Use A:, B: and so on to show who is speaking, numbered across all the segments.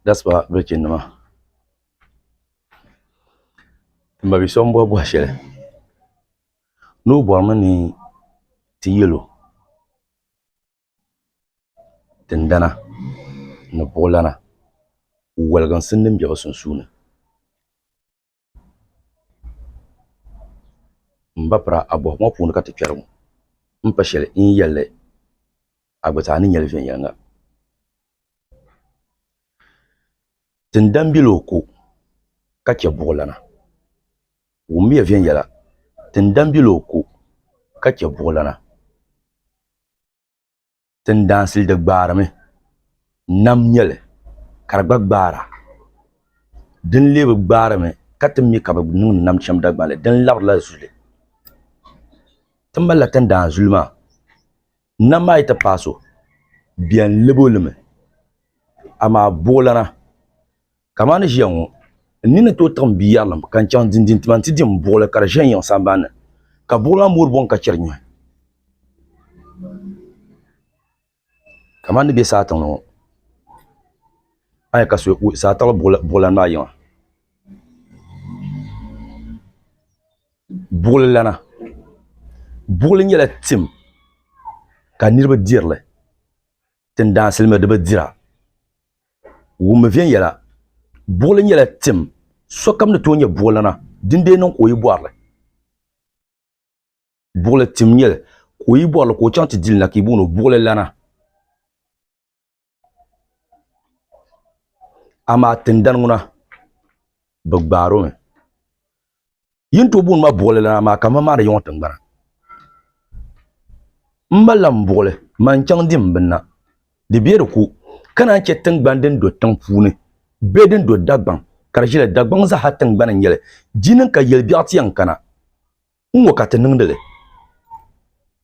A: That's why breaking them. Maybe some boy bush. No boy money to yellow. Tendana. No bolana. Well, gonna send them just soon. Mbapra abo mo pun ka te twero. Mpashele in yelle. Agbata ni yelle fen yanga. Tendambilo ko ka ke bolana. Wumbi fen yala. Tendambilo ko ka ke bolana. Tendansil de gbarame. Nam yele. Karagba gbara. Din lebe gbarame. Katemi ka nun nam cham dagbale. Den lab la zule. Tembala tendan zulma. Nama ita paso. Bien leboleme. Ama bolana. Kamane jiango. Nina to tambi yalam kan chan din timanti dim bola kar jen sambane. Ka bola mur bon ka chernyo. Kamane be satan no. Ay ka so satan bola na yan. Bola lana. Bola nyela tim. Ka nirba dirle. Ten dansil me de be dira. Wo me vien yela. Bola nyela tim. So kam ne to nye bola na. Dinde non ko yiboarle. Bola tim nyele. Ko yiboarle ko chanti dil na ki bono bola lana. Ama tendan nguna. Bagbaro me. Yin to bun ma bola lana ma kama ma da yon tengbana. Mbalam bola man chang dim binna. Di biye ku kana che tengban den do tang fune. Beden do dagban. Karjile dagban za ha tengban nyele. Jinin ka yel biati yang kana. Unwo ka tenengdele.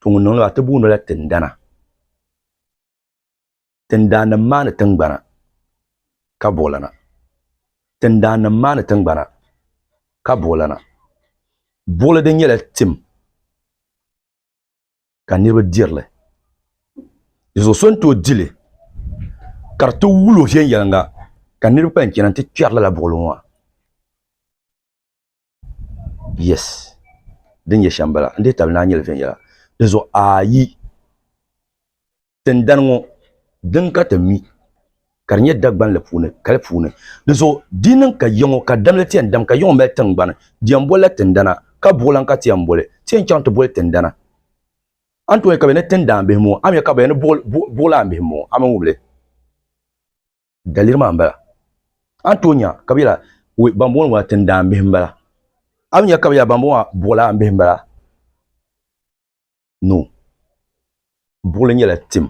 A: Tungu nong la tebu no la tendana. Tendana man tengbana. Ka bolana. Tendana man tengbana. Ka bolana. Bola den nyele tim. Ka nirba dirle. Izo son to dile. Kartu wulo jen yanga. Ka nirba pen kenan te kyarla la bolonwa. Yes. Den ye shambala. Nde tabna nyele fen yala. Izo ayi. Tendango. Den ka temi. Karnye dagban le fune. Kale fune. Izo dinen ka yongo ka damle tien dam ka yongo mel tengbana. Diambola tendana. Ka bolan ka tiambole. Tien chante bole tendana. Anto ka bene tendan be mo. Am ya ka bene bola be mo. Am wule. Dalir mamba. Antonia kabila we bambon wa tendan be mbala. Am ya kabila bambon wa bola be mbala. No. Bola nyela tim.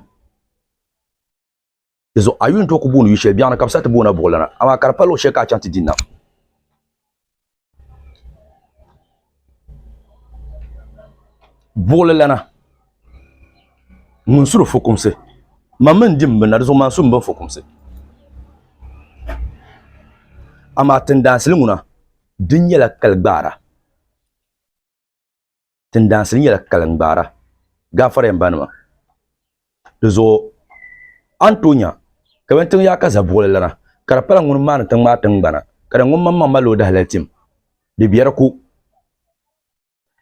A: Izo ayun to ko bunu yishe biana kapsa te bona bola na. Ama karpalo sheka chanti dinna. Bola lana. Mun suru fokumse. Mamen dim na zo man sum ban fokumse. Ama tendan silinguna. Din yela kalgbara. Tendan silin yela kalgbara. Gafare mbanuma. Izo Antonia kabentin ya ka zabola lana karpala ngun man tan ma tan bana kada ngun mamma malo da halatim de biyar ku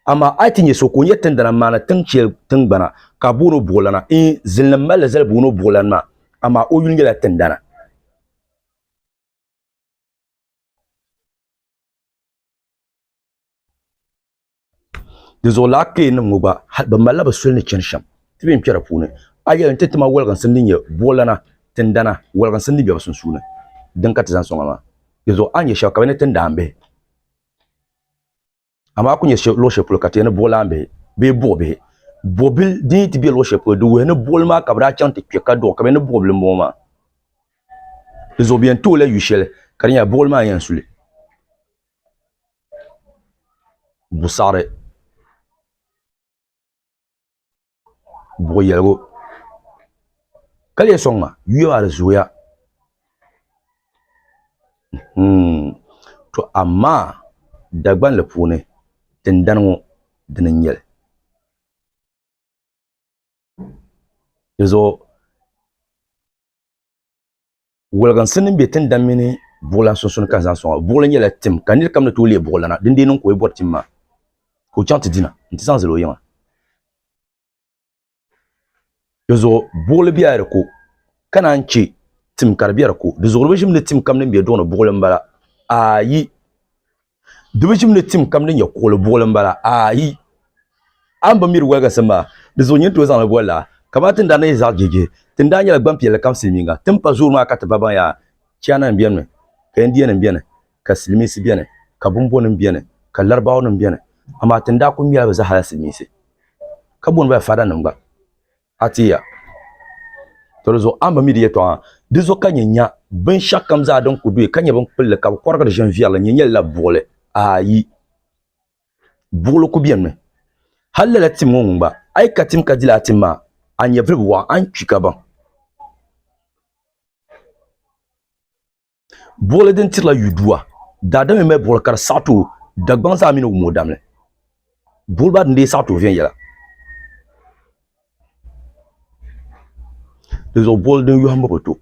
A: ama atinye so ko yetin da mana tan ce tan bana ka bono bolana in zillan mal zal bono bolana ama o yun gela tan dana de zo la ke nan nguba ba malla ba sulni chensham tibim kira pune aya en tetima walgan sandinye bolana tan dana walgan sandi biya sun suna dan ka tazan songa ma de zo anye sha kabene tan dambe ama kunye lo sheplo katene bolambe be bobe bobil di ti be lo sheplo do we ne bolma kabra chante kweka do kabene bobil moma zo bientôt la yushel kanya bolma yan sule busare boyelgo kale songa yuwa da zuya to amma dagban le pune tendango dinin zo wolgan sinin be tin damini bolan sunsun kan zan so bolan yela tim kanil kam na to le bolana dinde non ko e bot timma ko chante dina nti san zelo yanga yozo bol biya ko kana nchi tim karbiya ko de zoro bishim ne tim kam ne be dono bolan bala ayi de bishim ne tim kam ne ya ko bolan bala ayi an ba mir waga sama de zo nyin to zan bola kamatin da ne za gege tin da nyala gbam piele kam silminga tim pa jour ma ka ta baba ya chiana mbiene ka indian mbiene ka silmisi biene ka bumbo mbiene ka larbawo mbiene amma tin da kun miya ba za hala silmisi ka bon ba fada nan ba atiya to zo an ba mir ye to de zo ka nyanya ben shakam za don kudu ka nyaba pille ka korga de janvier la nyanya la bole ayi bolo ku biene halle la timon ba ay ka tim ka dila timma an yevri wa an chika ban bole den tirla yudua dada me bol kar sato dagban sa mino mo damle bol ba ndé sato vient yala les o bol den yu hamba to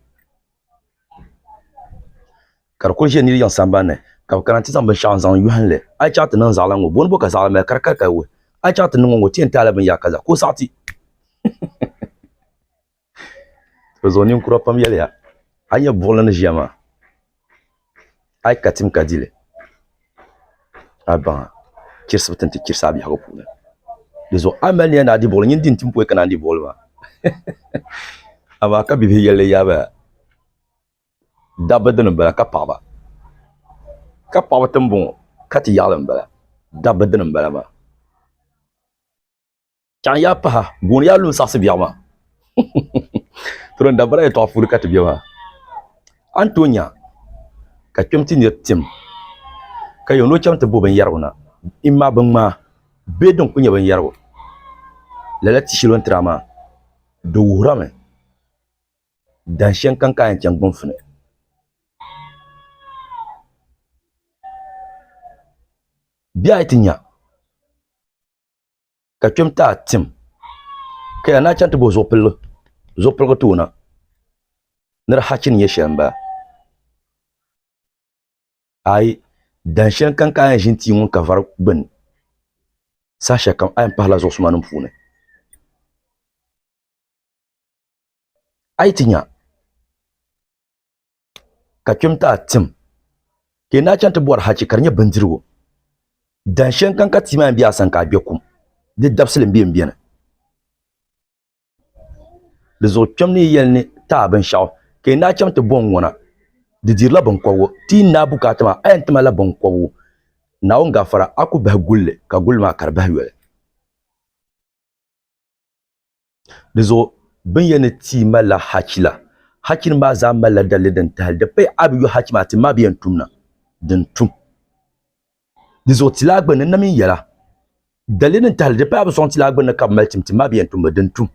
A: kar ko je ni yan sambane ka karanti san ban shan zan yu hanle ay chat nan zala ngo bon bo ka zala me kar ka we ay chat nan ngo tien tala ban ya kaza ko sati les o ni kuro pam yala ya anya bol na jama ay katim kadile aban kirsa tanti kirsa bi hago pula les o amali na di bol nyin din timpo kana di bol ba aba ka bibi yele yaba dabadan bala ka paba tambon kati yalan bala dabadan bala ba kan ya pa gon ya lu sase biama turon dabara to afur kati biama antonia ka kemti ne tim ka yo no chamta bo ban yaruna imma ban ma bedon kunya ban yarwo lalati shilon trama do wurame dan shen kan kan can gun fune biya itinya ka kemta tim ka na chanta bo zopil ko tuna nar hakin ya shamba ai dan shen kan kan jinti mun ka var bin sasha kam ayan pahla zo sumanum fune ai tinya ka kemta tim ke na chanta bo haki karnya bandirwo dan shen kan ka tima biya san ka bekum de dabsilin biyan biyan de zo kemni yelni ta ban shaw ke na chamta bon wona de dirla ban kwawo ti na bukata ma ayan tama la ban kwawo na on gafara aku bah gulle ka gulma karba yele de zo ban yene ti mala hakila hakin ba za mala dalidan ta da pai abu hakima ti ma biyan tumna din tum de zo tilagba nan min yala dalilin ta da pai abu son tilagba na kamal tim ma biyan tumba din tum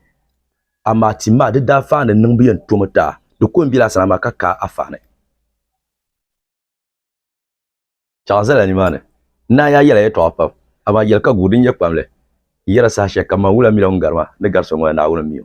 A: amma ti ma da dafa nan biyan tumta da ko bila sanama ka afane chazala ni mane na ya yela to apa ama yel ka gudin ya pamle yera sa she kama wula mi don garma de garso mo na wula mi